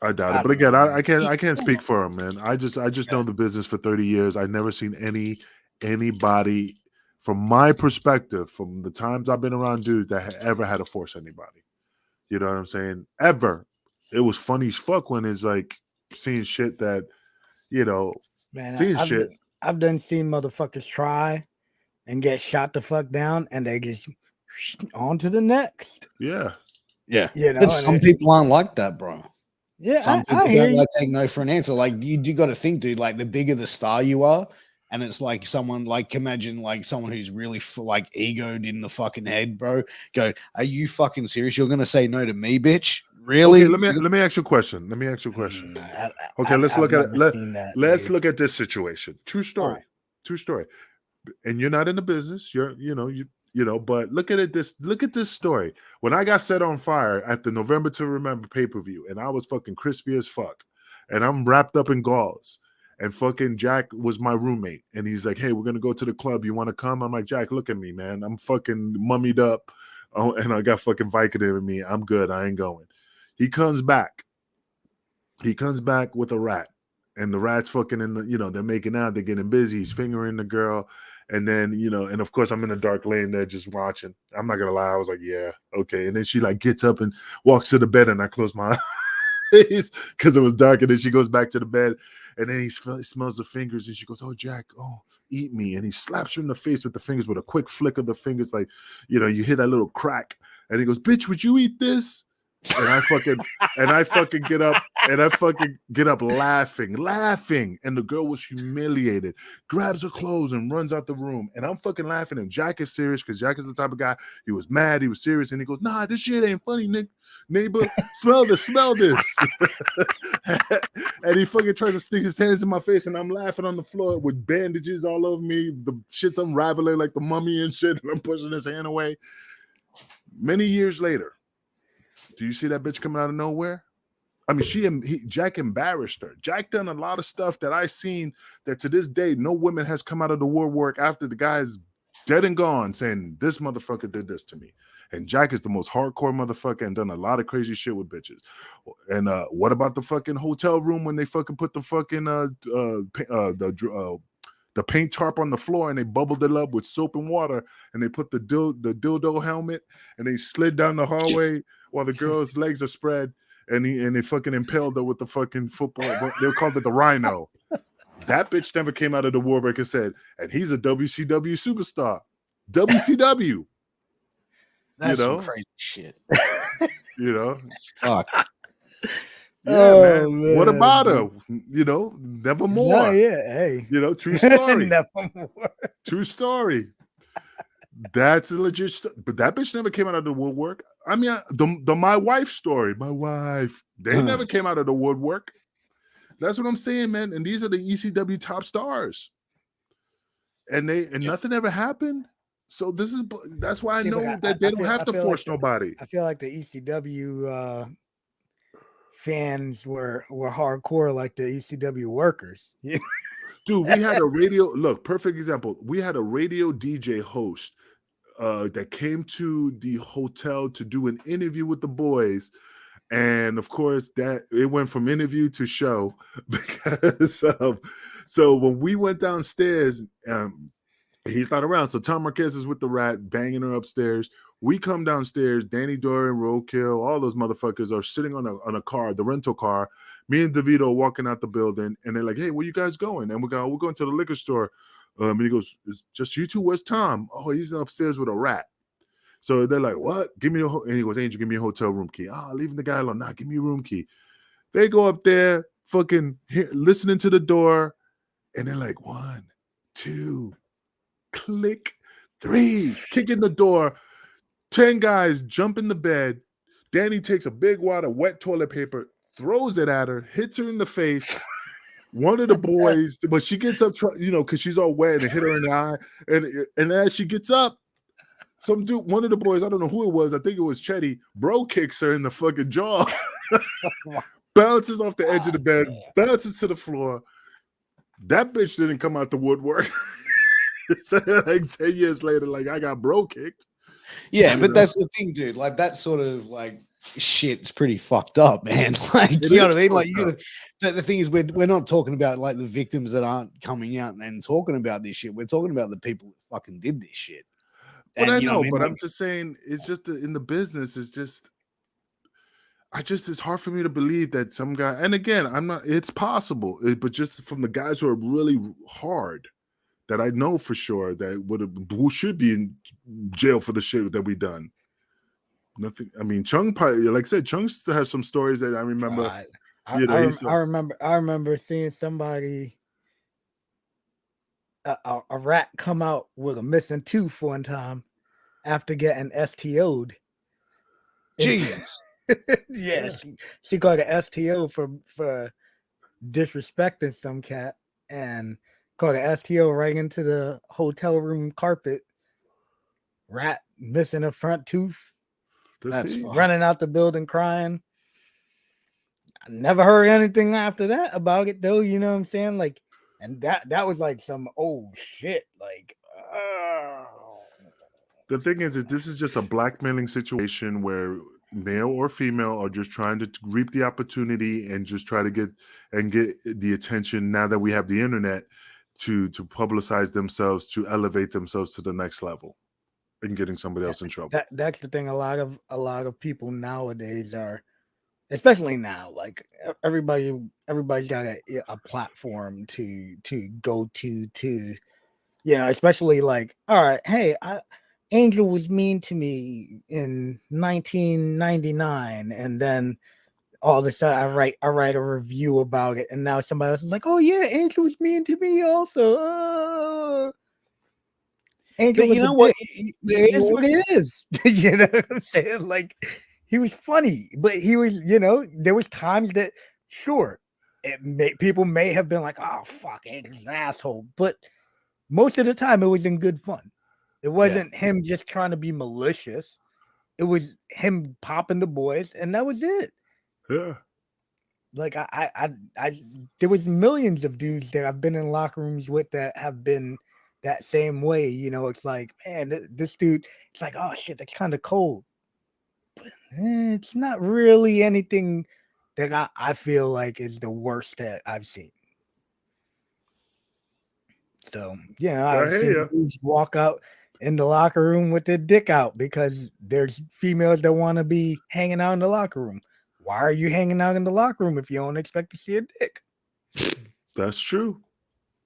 I doubt it. But again, I can't speak for him, man. I just know the business for 30 years. I've never seen anybody. From my perspective, from the times I've been around dudes that ever had to force anybody. You know what I'm saying? Ever. It was funny as fuck when it's like seeing shit that, man, I've done seen motherfuckers try and get shot the fuck down and they just on to the next. Yeah. Yeah. But some people aren't like that, bro. Yeah. Some people don't like take no for an answer. Like you got to think, dude, like the bigger the star you are, and it's like someone like imagine like someone who's really like egoed in the fucking head, bro. Go, are you fucking serious? You're gonna say no to me, bitch? Really? Okay, let me ask you a question. Okay, let's look at this situation. True story. And you're not in the business. You're But look at this story. When I got set on fire at the November to Remember pay-per-view, and I was fucking crispy as fuck, and I'm wrapped up in gauze, and fucking Jack was my roommate, and he's like, hey, we're gonna go to the club, you want to come? I'm like, Jack, look at me, man, I'm fucking mummied up, and I got fucking Vicodin in me, I'm good, I ain't going. He comes back with a rat, and the rat's fucking in the, they're making out, they're getting busy, he's fingering the girl. And then, and of course I'm in a dark lane there just watching. I'm not going to lie. I was like, yeah, okay. And then she like gets up and walks to the bed, and I close my eyes because it was dark. And then she goes back to the bed, and then he smells the fingers, and she goes, oh, Jack, oh, eat me. And he slaps her in the face with the fingers with a quick flick of the fingers. Like, you hear that little crack, and he goes, bitch, would you eat this? And I fucking get up laughing, and the girl was humiliated, grabs her clothes and runs out the room, and I'm fucking laughing, and Jack is serious because Jack is the type of guy, he was mad, he was serious, and he goes, nah, this shit ain't funny, neighbor, smell this and he fucking tries to stick his hands in my face, and I'm laughing on the floor with bandages all over me, the shit's unraveling like the mummy and shit, and I'm pushing his hand away. Many years later, do you see that bitch coming out of nowhere? I mean, Jack embarrassed her. Jack done a lot of stuff that I seen that to this day, no woman has come out of the woodwork after the guy's dead and gone saying, this motherfucker did this to me. And Jack is the most hardcore motherfucker and done a lot of crazy shit with bitches. And what about the fucking hotel room when they fucking put the fucking the paint tarp on the floor and they bubbled it up with soap and water, and they put the dildo helmet and they slid down the hallway while the girl's legs are spread, and they fucking impaled her with the fucking football. They called it the Rhino. That bitch never came out of the woodwork and said, and he's a WCW superstar. WCW. That's some crazy shit. Fuck. Yeah, man. What about her? Nevermore. No, yeah, hey. True story. Nevermore. True story. That's a legit but that bitch never came out of the woodwork. I mean, the my wife story. My wife. They never came out of the woodwork. That's what I'm saying, man. And these are the ECW top stars. And nothing ever happened. So that's why I know that they don't have to force nobody. I feel like the ECW fans were hardcore like the ECW workers. Dude, we had a perfect example. We had a radio DJ host that came to the hotel to do an interview with the boys. And of course, that it went from interview to show because so when we went downstairs, he's not around. So Tom Marquez is with the rat, banging her upstairs. We come downstairs, Danny Dorian, Roadkill, all those motherfuckers are sitting on a car, the rental car. Me and DeVito walking out the building, and they're like, hey, where you guys going? And we're going to the liquor store. And he goes, it's just you two, where's Tom? Oh, he's upstairs with a rat. So they're like, what? Give me and he goes, Angel, give me a hotel room key. Leaving the guy alone. Nah, give me a room key. They go up there, fucking listening to the door, and they're like, 1, 2, click, 3, kicking the door. 10 guys jump in the bed. Danny takes a big wad of wet toilet paper, throws it at her, hits her in the face. One of the boys, but she gets up, because she's all wet and hit her in the eye. And as she gets up, some dude, one of the boys, I don't know who it was, I think it was Chetty, bro kicks her in the fucking jaw. Bounces off the edge of the bed, bounces to the floor. That bitch didn't come out the woodwork. So like 10 years later, like I got bro kicked. Yeah, but that's the thing, dude. Like that sort of like shit's pretty fucked up, man. Like you know what I mean? Like the thing is, we're not talking about like the victims that aren't coming out and talking about this shit. We're talking about the people that fucking did this shit. But I know, but I'm just saying, it's just in the business. It's just, it's hard for me to believe that some guy. And again, it's possible, but just from the guys who are really hard, that I know for sure that who should be in jail for the shit that we done. Nothing. I mean, Chung, like I said, Chung still has some stories that I remember. I remember seeing somebody, a rat come out with a missing tooth one time after getting STO'd. Jesus. Yeah, she got an STO for disrespecting some cat and caught an STO right into the hotel room carpet. rat missing a front tooth. That's running out the building crying. I never heard anything after that about it though. You know what I'm saying? Like, and that was like some old shit. Like, the thing is this is just a blackmailing situation where male or female are just trying to reap the opportunity and just try to get the attention now that we have the internet to publicize themselves, to elevate themselves to the next level and getting somebody else in trouble. That's the thing. A lot of people nowadays are, especially now, like everybody's got a platform to go to, especially like, all right, hey, Angel was mean to me in 1999, and then all of a sudden I write a review about it, and now somebody else is like, oh yeah, Angel was mean to me also. Angel, but you know what? It is what it is. You know what I'm saying? Like, he was funny, but he was, there was times that, sure, people may have been like, oh fuck, Angel's an asshole, but most of the time it was in good fun. It wasn't him just trying to be malicious. It was him popping the boys, and that was it. Yeah. Like I there was millions of dudes that I've been in locker rooms with that have been that same way. It's like, man, this dude, it's like, oh shit, that's kind of cold. But it's not really anything that I feel like is the worst that I've seen. So, I've seen dudes walk out in the locker room with their dick out because there's females that want to be hanging out in the locker room. Why are you hanging out in the locker room if you don't expect to see a dick? That's true.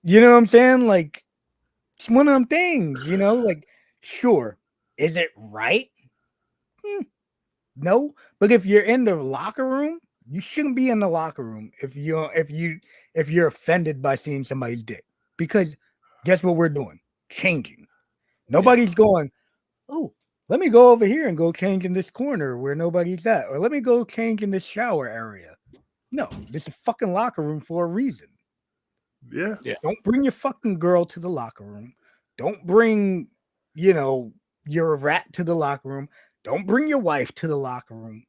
You know what I'm saying? Like, it's one of them things, like, sure. Is it right? No. But if you're in the locker room, you shouldn't be in the locker room if you're offended by seeing somebody's dick. Because guess what we're doing? Changing. Nobody's going, oh, let me go over here and go change in this corner where nobody's at. Or let me go change in this shower area. No, this is a fucking locker room for a reason. Yeah. Don't bring your fucking girl to the locker room. Don't bring, your rat to the locker room. Don't bring your wife to the locker room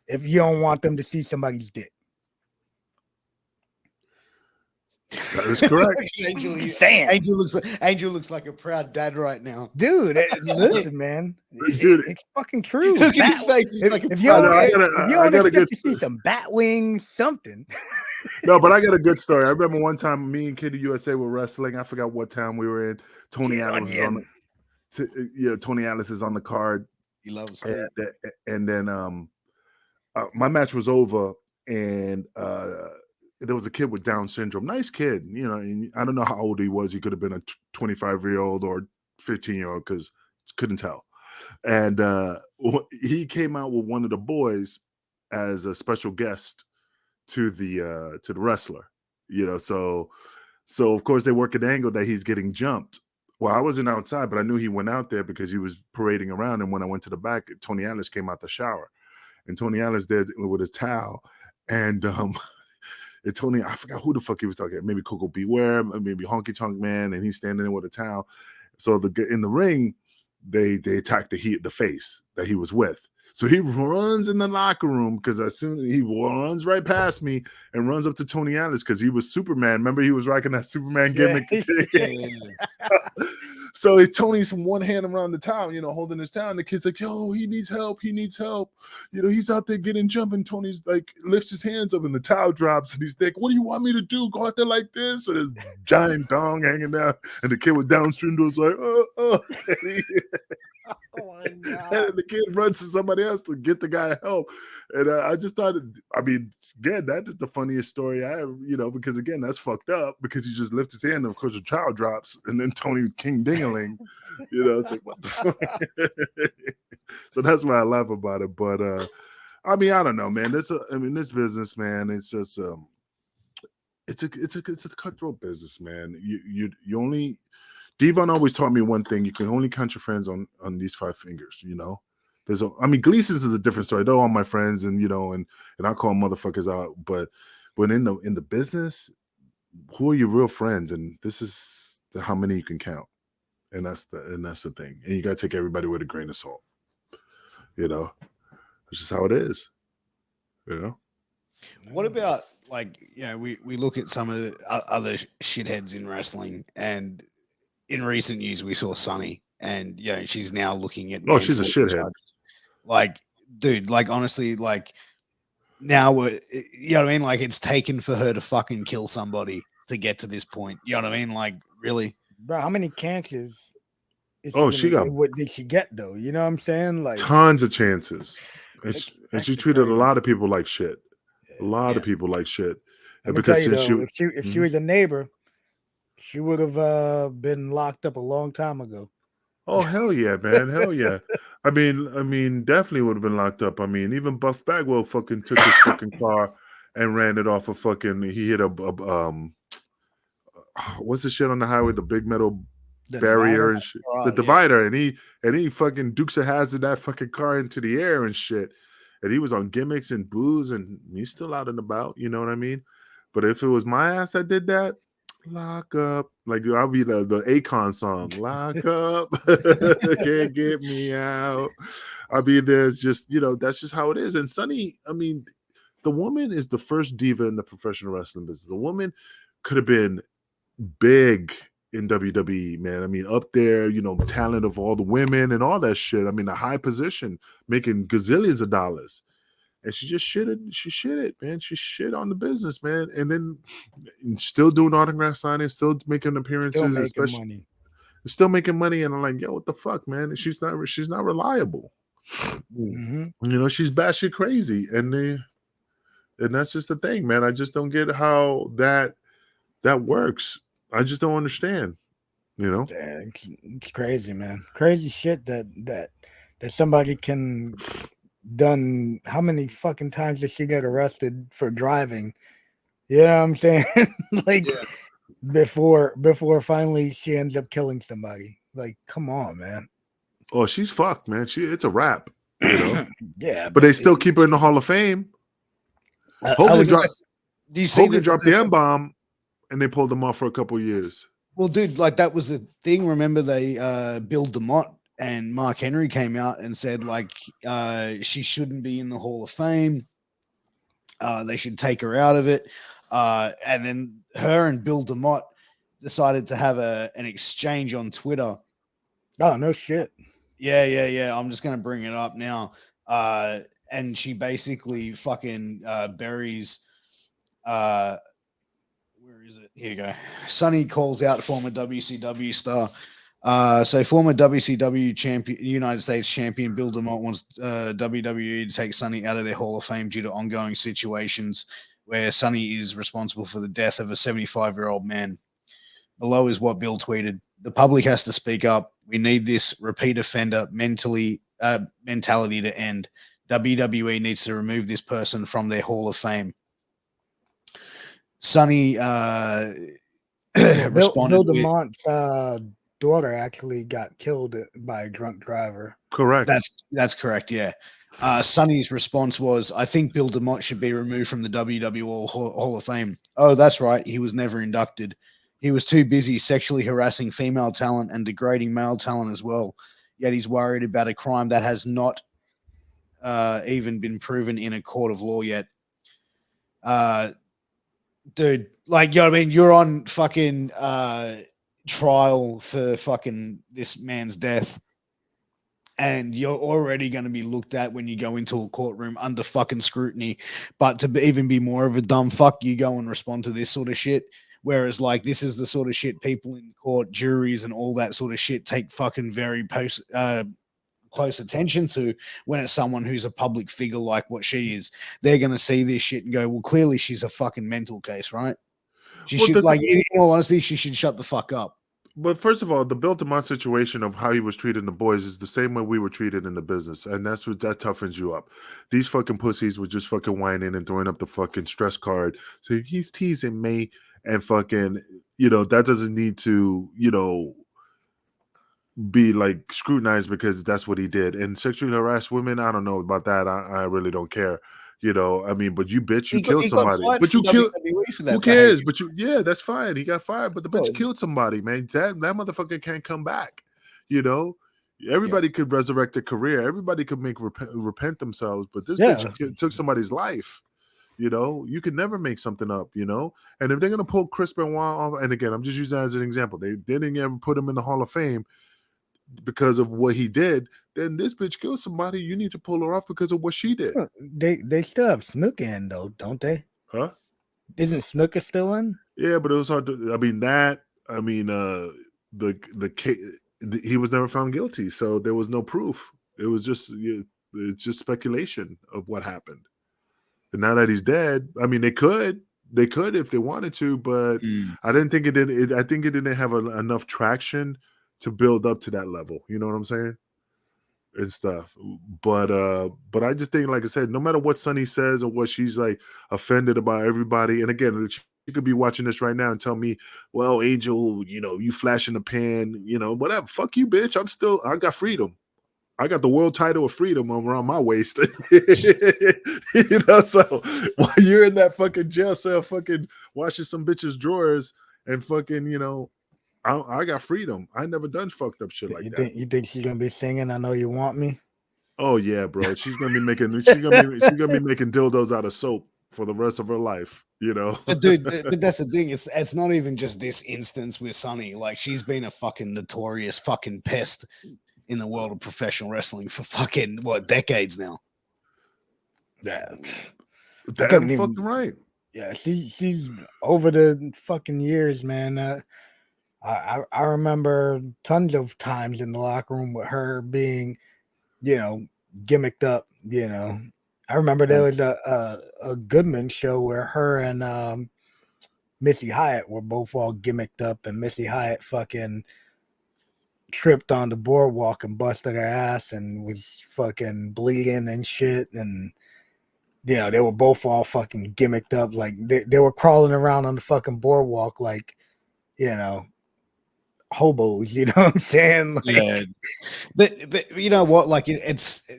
if you don't want them to see somebody's dick. That is correct. Angel looks like a proud dad right now, dude. Listen, man, dude, it's fucking true. Look at his face. He's like, if you don't expect to see some bat wings, something. No, but I got a good story. I remember one time me and Kid USA were wrestling. I forgot what town we were in. Tony Atlas is on Tony Atlas is on the card. He loves it. And then my match was over, and there was a kid with Down syndrome. Nice kid, and I don't know how old he was. He could have been a 25-year-old or 15-year-old because couldn't tell. And he came out with one of the boys as a special guest to the wrestler, so of course they work an angle that he's getting jumped. Well, I wasn't outside, but I knew he went out there because he was parading around. And when I went to the back, Tony Atlas came out the shower, and Tony Atlas did with his towel, and Tony, I forgot who the fuck he was talking. Maybe Coco Beware, maybe Honky Tonk Man, and he's standing there with a towel. So in the ring, they attacked the face that he was with. So he runs in the locker room because as soon as he runs right past me and runs up to Tony Atlas because he was Superman. Remember, he was rocking that Superman gimmick. So Tony's from one hand around the towel, holding his towel. And the kid's like, yo, he needs help. He's out there getting jumping. Tony's like, lifts his hands up and the towel drops. And he's like, what do you want me to do? Go out there like this? So there's giant dong hanging down. And the kid with Down syndrome was like, oh my God. And the kid runs to somebody else to get the guy help. And I just thought, again, that is the funniest story I ever, because again, that's fucked up because he just lifts his hand and of course the child drops and then Tony King Dingaling, it's like, what the fuck? So that's why I laugh about it. But I don't know, man. This business, man, it's just it's a cutthroat business, man. You only Devon always taught me one thing: you can only count your friends on these 5 fingers. Gleason's is a different story. They're all my friends, and and I call motherfuckers out. But when in the business, who are your real friends? And this is how many you can count. And that's the thing. And you got to take everybody with a grain of salt. You know, it's just how it is. You know. What about we look at some of the other shitheads in wrestling, and in recent years we saw Sunny, and she's now looking at she's a shithead. charges. Like, dude, like honestly, like now we're you know what I mean? Like it's taken for her to fucking kill somebody to get to this point. You know what I mean? Like really, bro. How many chances? What did she get though? You know what I'm saying? Like tons of chances, and she treated crazy. A lot of people like shit. A lot of people like shit. And because tell you though, if she was a neighbor, she would have been locked up a long time ago. Oh hell yeah, man, hell yeah. I mean, definitely would have been locked up. I mean, even Buff Bagwell fucking took his fucking car and ran it off a fucking. He hit a what's the shit on the highway? The big metal barrier and shit. The divider, and he fucking Dukes of Hazzard that fucking car into the air and shit. And he was on gimmicks and booze, and he's still out and about. You know what I mean? But if it was my ass that did that, lock up. Like I'll be the Akon song, lock up, can't get me out. I mean, there's just that's just how it is. And Sunny, I mean, the woman is the first diva in the professional wrestling business. The woman could have been big in WWE, man. I mean, up there, talent of all the women and all that shit. I mean, a high position, making gazillions of dollars. And she just shit it, man. She shit on the business, man. And then still doing autograph signings, still making appearances, still making money. And I'm like, yo, what the fuck, man? She's not reliable. Mm-hmm. She's batshit crazy. And that's just the thing, man. I just don't get how that works. I just don't understand. Yeah, it's crazy, man. Crazy shit that somebody can done. How many fucking times did she get arrested for driving? You know what I'm saying? Before finally she ends up killing somebody. Like, come on, man. Oh, she's fucked, man. It's a wrap. Yeah, but they still keep her in the Hall of Fame. Hogan dropped the M-bomb, and they pulled him off for a couple of years. Well, dude, like that was the thing. Remember, they Bill DeMott and Mark Henry came out and said like she shouldn't be in the Hall of Fame. They should take her out of it. And then her and Bill DeMott decided to have an exchange on Twitter. Oh, no shit. Yeah. I'm just gonna bring it up now. And she basically fucking buries. Where is it? Here you go. Sunny calls out former WCW star. So former WCW champion, United States champion Bill DeMott wants WWE to take Sunny out of their Hall of Fame due to ongoing situations where Sunny is responsible for the death of a 75-year-old man. Below is what Bill tweeted. The public has to speak up. We need this repeat offender mentality to end. WWE needs to remove this person from their Hall of Fame. Sunny responded. Bill DeMont's daughter actually got killed by a drunk driver. Correct. That's correct. Yeah. Sunny's response was, "I think Bill DeMott should be removed from the WWE Hall of Fame." Oh, that's right. He was never inducted. He was too busy sexually harassing female talent and degrading male talent as well. Yet he's worried about a crime that has not even been proven in a court of law yet. Dude, like, you know what I mean? You're on fucking trial for fucking this man's death. And you're already going to be looked at when you go into a courtroom under fucking scrutiny. But to even be more of a dumb fuck, you go and respond to this sort of shit. Whereas, like, this is the sort of shit people in court, juries, and all that sort of shit take fucking very close attention to when it's someone who's a public figure like what she is. They're going to see this shit and go, well, clearly she's a fucking mental case, right? She should, in all honesty, she should shut the fuck up. But first of all, the Bill DeMott situation of how he was treating the boys is the same way we were treated in the business. And that toughens you up. These fucking pussies were just fucking whining and throwing up the fucking stress card. So he's teasing me and fucking, that doesn't need to, be like scrutinized because that's what he did. And sexually harass women, I don't know about that. I really don't care. You know, I mean, but you bitch, you He killed somebody. But you killed. Who cares? But yeah, that's fine. He got fired, but the bitch killed somebody, man. That motherfucker can't come back. You know, everybody could resurrect a career. Everybody could make repent themselves, but this bitch took somebody's life. You know, you could never make something up, you know? And if they're going to pull Chris Benoit off, and again, I'm just using that as an example, they didn't ever put him in the Hall of Fame because of what he did, then this bitch killed somebody. You need to pull her off because of what she did. They still have Snook in, though, don't they? Huh? Isn't Snooker still in? Yeah, but it was hard to, he was never found guilty, so there was no proof. It was just, it's just speculation of what happened. And now that he's dead, I mean, they could if they wanted to, but I didn't think it did. I think it didn't have enough traction to build up to that level. You know what I'm saying? And stuff. But I just think, like I said, no matter what Sunny says or what she's like offended about everybody. And again, she could be watching this right now and tell me, well, Angel, you know, you flash in the pan, you know, whatever. Fuck you, bitch. I got freedom. I got the world title of freedom around my waist. You know, so while you're in that fucking jail cell, fucking washing some bitch's drawers and fucking, you know, I got freedom. I never done fucked up shit like that. You think she's gonna be singing "I Know You Want Me"? Oh yeah, bro. She's gonna be making dildos out of soap for the rest of her life. You know, dude. But that's the thing. It's not even just this instance with Sunny. Like, she's been a fucking notorious fucking pest in the world of professional wrestling for fucking decades now. Yeah, damn fucking right. Yeah, she's over the fucking years, man. I remember tons of times in the locker room with her being, you know, gimmicked up. You know, I remember there was a Goodman show where her and Missy Hyatt were both all gimmicked up, and Missy Hyatt fucking tripped on the boardwalk and busted her ass and was fucking bleeding and shit. And you know, they were both all fucking gimmicked up, like they were crawling around on the fucking boardwalk like, you know, hobos, you know what I'm saying? Like, yeah, but you know what? Like, it's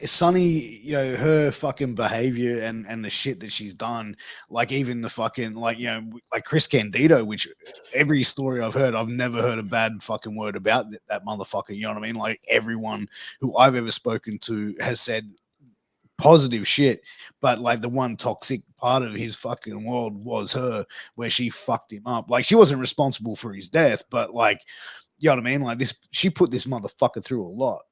Sunny. You know, her fucking behavior and the shit that she's done. Like, even the fucking, like, you know, like Chris Candido, which every story I've heard, I've never heard a bad fucking word about that motherfucker. You know what I mean? Like, everyone who I've ever spoken to has said positive shit, but like the one toxic part of his fucking world was her, where she fucked him up. Like, she wasn't responsible for his death, but like, you know what I mean? Like, this, she put this motherfucker through a lot.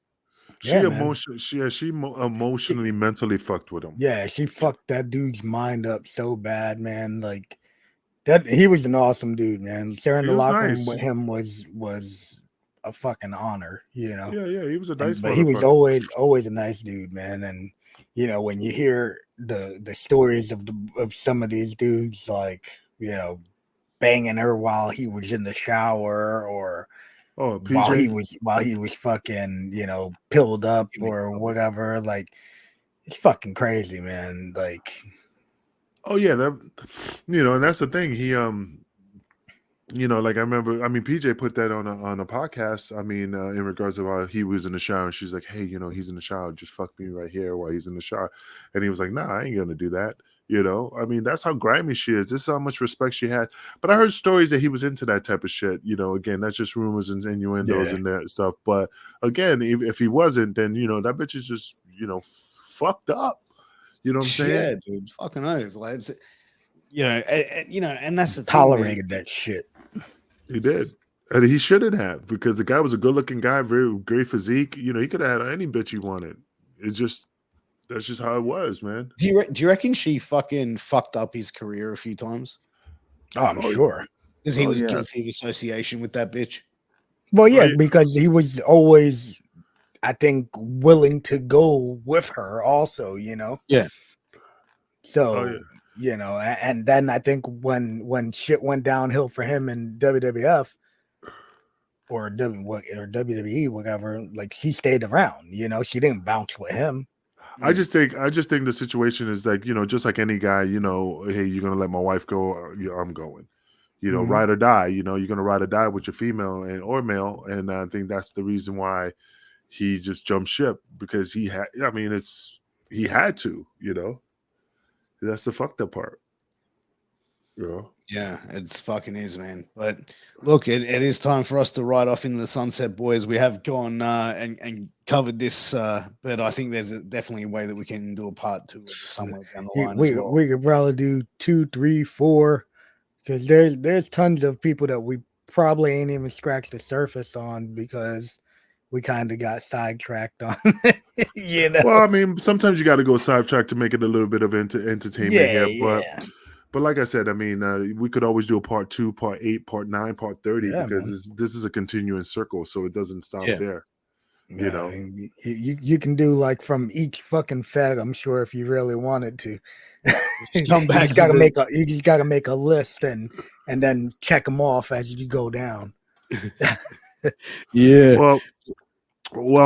She emotionally, mentally fucked with him. Yeah, she fucked that dude's mind up so bad, man. Like, that, he was an awesome dude, man. Sharing the locker room with him was a fucking honor, you know. Yeah, he was a nice, but he was always a nice dude, man. And you know, when you hear the stories of some of these dudes, like, you know, banging her while he was in the shower, or while he was fucking, you know, pilled up or whatever, like, it's fucking crazy, man. Like, oh yeah, that, you know, and that's the thing. He you know, like I remember, I mean, PJ put that on a podcast. I mean, in regards to how he was in the shower, and she's like, "Hey, you know, he's in the shower. Just fuck me right here while he's in the shower." And he was like, "Nah, I ain't gonna do that." You know, I mean, that's how grimy she is. This is how much respect she had. But I heard stories that he was into that type of shit. You know, again, that's just rumors and innuendos and that stuff. But again, if he wasn't, then, you know, that bitch is just, you know, fucked up. You know what I'm saying? Yeah, dude, fucking oath. Like, it's, you know, and that's the tolerated thing, that shit. He did. And he shouldn't have, because the guy was a good-looking guy, very great physique. You know, he could have had any bitch he wanted. That's just how it was, man. Do you reckon she fucking fucked up his career a few times? Oh, I'm sure. Because he was guilty of association with that bitch. Well, yeah, because he was always, I think, willing to go with her also, you know? Yeah. So, you know, and then I think when shit went downhill for him in WWF or WWE, whatever, like, she stayed around, you know, she didn't bounce with him. I just think the situation is like, you know, just like any guy, you know, hey, you're gonna let my wife go, I'm going. You know, ride or die. You know, you're gonna ride or die with your female or male, and I think that's the reason why he just jumped ship, because he had to. You know. That's the fucked up part. Yeah, it's fucking is, man. But look, it is time for us to ride off into the sunset, boys. We have gone and covered this, but I think there's definitely a way that we can do a part 2 of somewhere down the line as well. We could probably do 2, 3, 4, because there's tons of people that we probably ain't even scratched the surface on because we kind of got sidetracked on. Well, I mean, sometimes you got to go sidetrack to make it a little bit of entertainment here, but like I said, I mean, we could always do a part 2, part 8, part 9, part 30 because this is a continuing circle, so it doesn't stop there. You know, you can do like from each fucking fed, I'm sure, if you really wanted to. Come back. You just gotta make a list and then check them off as you go down. Well,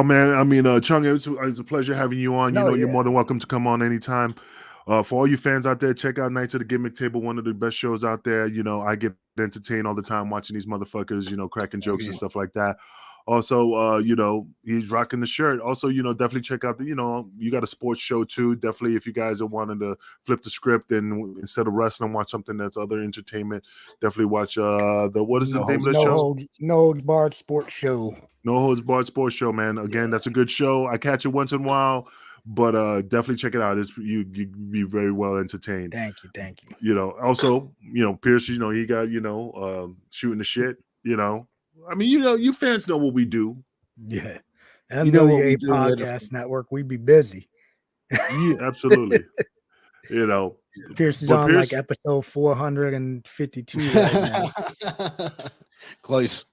man, I mean, Chung, it was a pleasure having you on. You're more than welcome to come on anytime. For all you fans out there, check out Nights of the Gimmick Table, one of the best shows out there. I get entertained all the time watching these motherfuckers, cracking jokes and stuff like that. Also, he's rocking the shirt. Also, definitely check out you got a sports show too. Definitely, if you guys are wanting to flip the script and instead of wrestling, watch something that's other entertainment, definitely watch what is the name of the show? No Holds Barred Sports Show. No Holds Barred Sports Show, man. Again, that's a good show. I catch it once in a while, but definitely check it out. You be very well entertained. Thank you. Also, Pierce, he got shooting the shit. I mean, you fans know what we do. Yeah. And what we do podcast network, we be busy. Yeah, absolutely. Pierce is on like episode 452 right now. Close.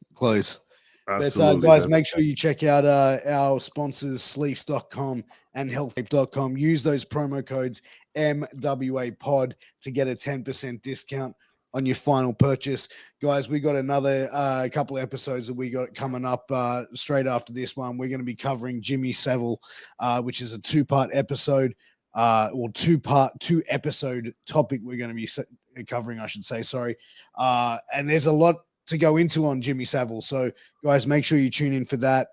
Absolutely, but guys, make sure you check out our sponsors, sleeves.com and healthvape.com. Use those promo codes MWAPod to get a 10% discount on your final purchase. Guys, we got another couple of episodes that we got coming up straight after this one. We're going to be covering Jimmy Savile, which is a 2-part episode, or 2-episode topic we're going to be covering, I should say, sorry. And there's a lot to go into on Jimmy Savile. So guys, make sure you tune in for that.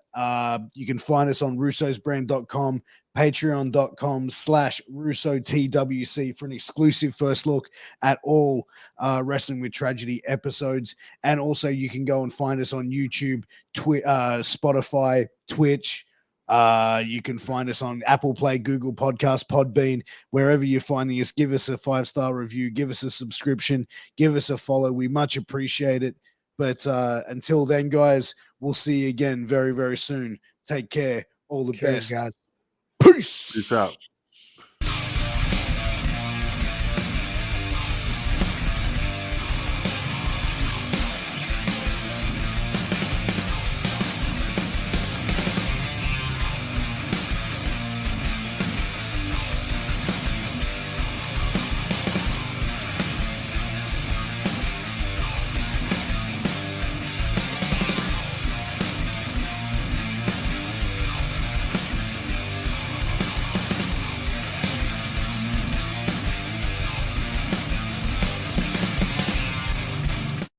You can find us on russosbrand.com, patreon.com/RussoTWC for an exclusive first look at all Wrestling with Tragedy episodes. And also you can go and find us on YouTube, Spotify, Twitch. You can find us on Apple Play, Google Podcast, Podbean, wherever you're finding us. Give us a 5-star review, give us a subscription, give us a follow. We much appreciate it. But until then, guys, we'll see you again very, very soon. Take care. All the best, guys. Peace out.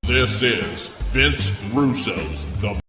This is Vince Russo's The